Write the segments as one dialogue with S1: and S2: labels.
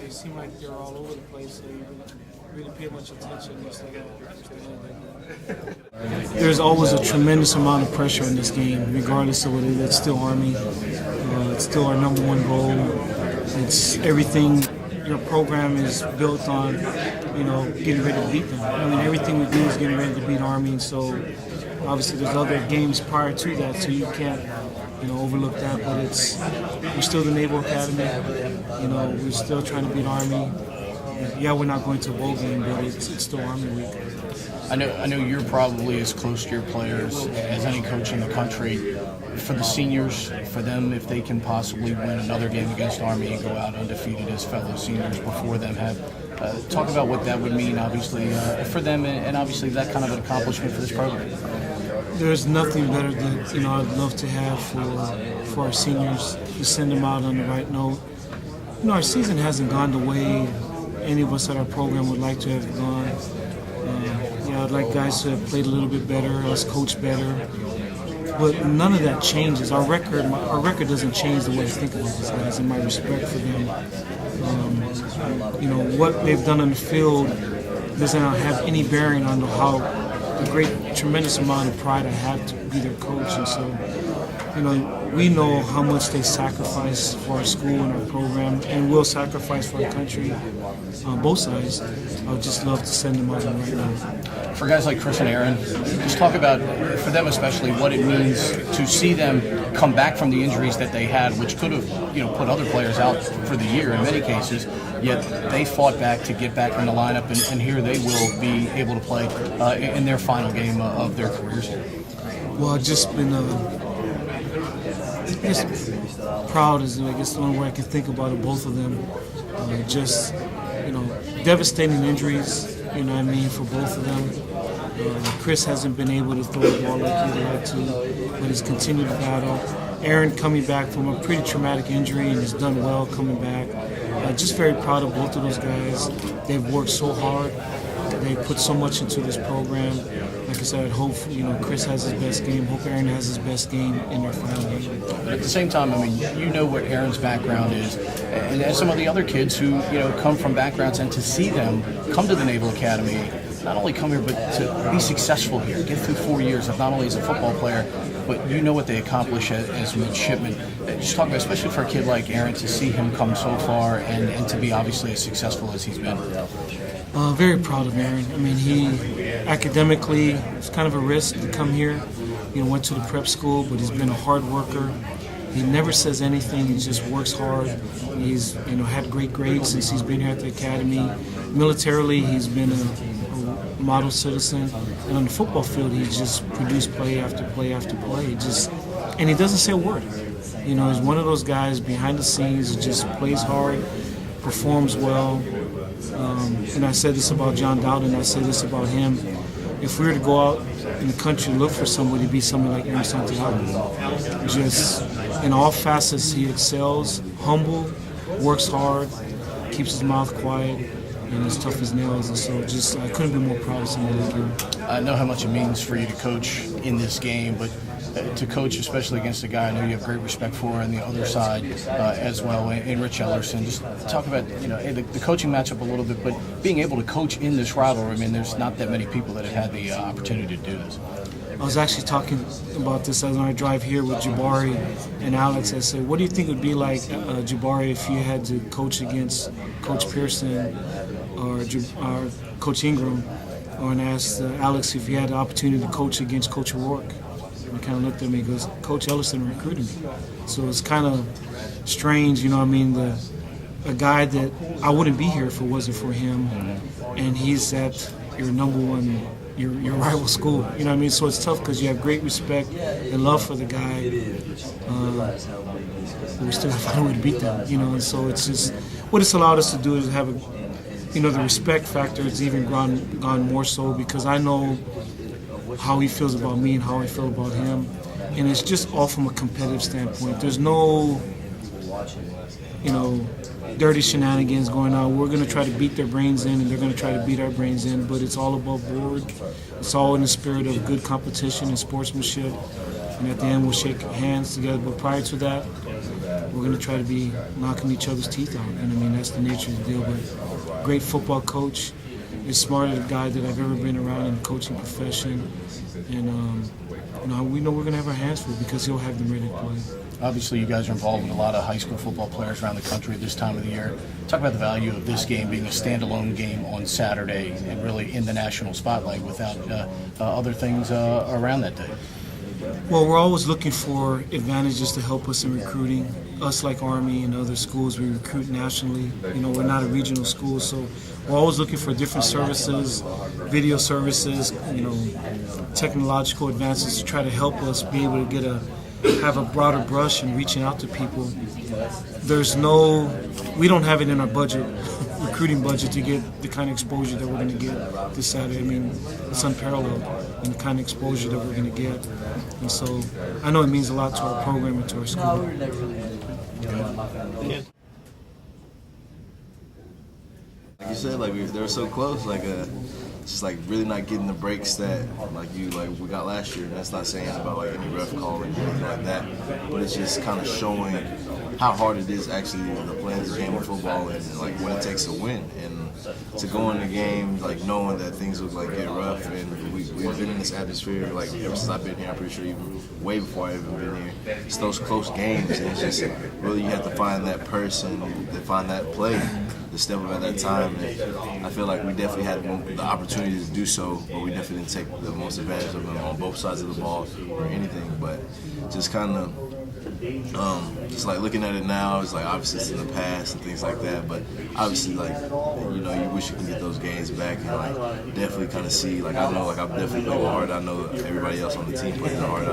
S1: they seem like they're all over the place, so you really pay much attention. Just like there's always a tremendous amount of pressure in this game, regardless of what it is. It's still Army. It's still our number one goal. It's everything. Your program is built on, getting ready to beat them. I mean, everything we do is getting ready to beat Army, and so obviously there's other games prior to that, so you can't, overlook that. But we're still the Naval Academy. We're still trying to beat Army. Yeah, we're not going to a bowl game, but it's still Army week.
S2: I know you're probably as close to your players as any coach in the country. For the seniors, for them, if they can possibly win another game against Army and go out undefeated as fellow seniors before them have, talk about what that would mean, obviously, for them, and obviously that kind of an accomplishment for this program.
S1: There's nothing better than, I'd love to have for our seniors to send them out on the right note. Our season hasn't gone the way any of us at our program would like to have gone. I'd like guys to have played a little bit better, us coached better. But none of that changes. Our record doesn't change the way I think about these guys and my respect for them. What they've done on the field doesn't have any bearing on how the tremendous amount of pride I have to be their coach. And so, we know how much they sacrifice for our school and our program, and will sacrifice for our country on both sides. I would just love to send them out right now.
S2: For guys like Chris and Aaron, just talk about, for them especially, what it means to see them come back from the injuries that they had, which could have, put other players out for the year in many cases, yet they fought back to get back in the lineup, and here they will be able to play in their final game of their careers.
S1: Well, I've just been proud is, I guess, the only way I can think about it, both of them. Devastating injuries, for both of them. Chris hasn't been able to throw the ball like he'd like to, but he's continued to battle. Aaron coming back from a pretty traumatic injury and has done well coming back. Just very proud of both of those guys. They've worked so hard. They put so much into this program. Like I said, I hope Chris has his best game. Hope Aaron has his best game in their final game.
S2: But at the same time, what Aaron's background is, and some of the other kids who come from backgrounds, and to see them come to the Naval Academy, not only come here but to be successful here, get through 4 years of not only as a football player, but what they accomplish as midshipmen. Just talk about, especially for a kid like Aaron, to see him come so far and to be obviously as successful as he's been.
S1: Very proud of Aaron. He academically, it's kind of a risk to come here. Went to the prep school, but he's been a hard worker. He never says anything. He just works hard. He's had great grades since he's been here at the academy. Militarily, he's been a model citizen, and on the football field, he's just produced play after play after play. And he doesn't say a word. He's one of those guys behind the scenes who just plays hard, performs well. And I said this about John Dowden, I said this about him. If we were to go out in the country and look for somebody, it'd be somebody like Aaron Santiago. Just in all facets, he excels, humble, works hard, keeps his mouth quiet, and as tough as nails. And so I couldn't be more proud of somebody like him.
S2: I know how much it means for you to coach in this game, but to coach, especially against a guy I know you have great respect for on the other side as well, in Rich Ellerson. Just talk about the coaching matchup a little bit, but being able to coach in this rivalry. There's not that many people that have had the opportunity to do this.
S1: I was actually talking about this as I drive here with Jabaree and Alex. I said, what do you think it would be like, Jabaree, if you had to coach against Coach Pearson or Coach Ingram? And I asked Alex if he had the opportunity to coach against Coach O'Rourke. And he kind of looked at me and goes, Coach Ellerson recruited me. So it's kind of strange, a guy that I wouldn't be here if it wasn't for him. And he's at your number one, your rival school. So it's tough because you have great respect and love for the guy. But we still have to find a way to beat them, And so it's just, what it's allowed us to do is have the respect factor has even gone more so because I know how he feels about me and how I feel about him. And it's just all from a competitive standpoint. There's no, dirty shenanigans going on. We're going to try to beat their brains in, and they're going to try to beat our brains in, but it's all above board. It's all in the spirit of good competition and sportsmanship. And at the end, we'll shake hands together. But prior to that, we're going to try to be knocking each other's teeth out. And I mean, that's the nature of the deal. But great football coach, is smartest guy that I've ever been around in the coaching profession. And we know we're going to have our hands full because he'll have them ready to play.
S2: Obviously, you guys are involved with a lot of high school football players around the country at this time of the year. Talk about the value of this game being a standalone game on Saturday and really in the national spotlight without other things around that day.
S1: Well, we're always looking for advantages to help us in recruiting. Us, like Army and other schools, we recruit nationally. We're not a regional school, so we're always looking for different services, video services, technological advances to try to help us be able to have a broader brush in reaching out to people. We don't have it in our budget, recruiting budget, to get the kind of exposure that we're going to get this Saturday. I mean, it's unparalleled in the kind of exposure that we're going to get. And so I know it means a lot to our program and to our school.
S3: Like you said, they were so close, just really not getting the breaks that we got last year. And that's not saying about any ref call or anything like that, but it's just kind of showing how hard it is actually to play this game of football and what it takes to win. And to go in the game knowing that things would get rough, and we've been in this atmosphere ever since I've been here. I'm pretty sure even way before I've even been here. It's those close games, and it's just really you have to find that person, to find that play, to step up at that time. And I feel like we definitely had the opportunity to do so, but we definitely didn't take the most advantage of them on both sides of the ball or anything. But just kind of just looking at it now, it's obviously it's in the past and things like that, but obviously you wish you could get those games back and definitely kind of see I know I've definitely played hard. I know everybody else on the team played hard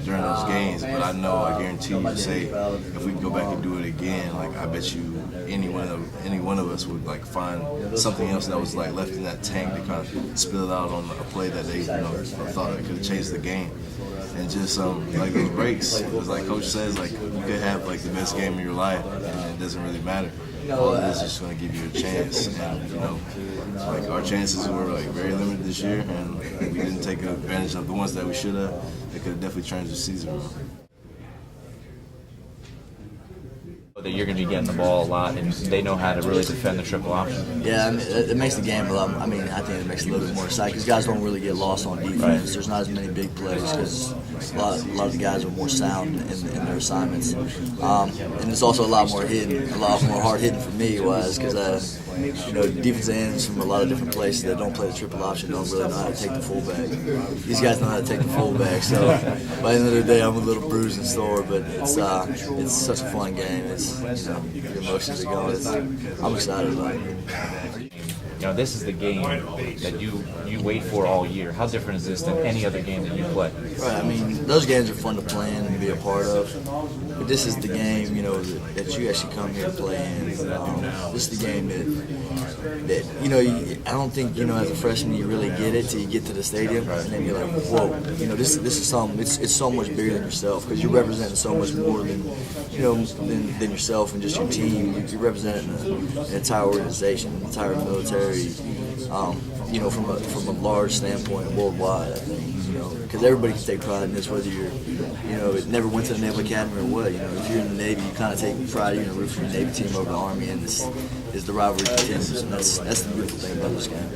S3: during those games, but I guarantee you, say if we can go back and do it again, I bet you any one of us would find something else that was left in that tank to kind of spill it out on a play that they thought it could have changed the game. And just those breaks, because Coach says, you could have the best game of your life, and it doesn't really matter. All it is just going to give you a chance, and our chances were very limited this year, and we didn't take advantage of the ones that we should have. They could have definitely changed the season around.
S4: That you're going to be getting the ball a lot, and they know how to really defend the triple option.
S5: Yeah, it makes the game a lot. I think it makes it a little bit more exciting because guys don't really get lost on defense. Right. There's not as many big plays because a lot of the guys are more sound in their assignments, and it's also a lot more hard hitting for me, because defensive ends from a lot of different places that don't play the triple option don't really know how to take the fullback. These guys know how to take the fullback, so by the end of the day, I'm a little bruised and sore, but it's such a fun game. It's your emotions are going. I'm excited about it.
S4: This is the game that you wait for all year. How different is this than any other game that you play?
S5: Right. Those games are fun to plan and be a part of. But this is the game, that you actually come here to play in. This is the game that I don't think, as a freshman you really get it till you get to the stadium, and then you're like, whoa, this is something. It's so much bigger than yourself because you're representing so much more than than yourself and just your team. You're representing an entire organization, an entire military. From a large standpoint worldwide, I think, because everybody can take pride in this, whether you're, never went to the Naval Academy or what. If you're in the Navy, you kind of take pride. You're going to root for your Navy team over the Army, and the rivalry continues, and that's the beautiful thing about this game.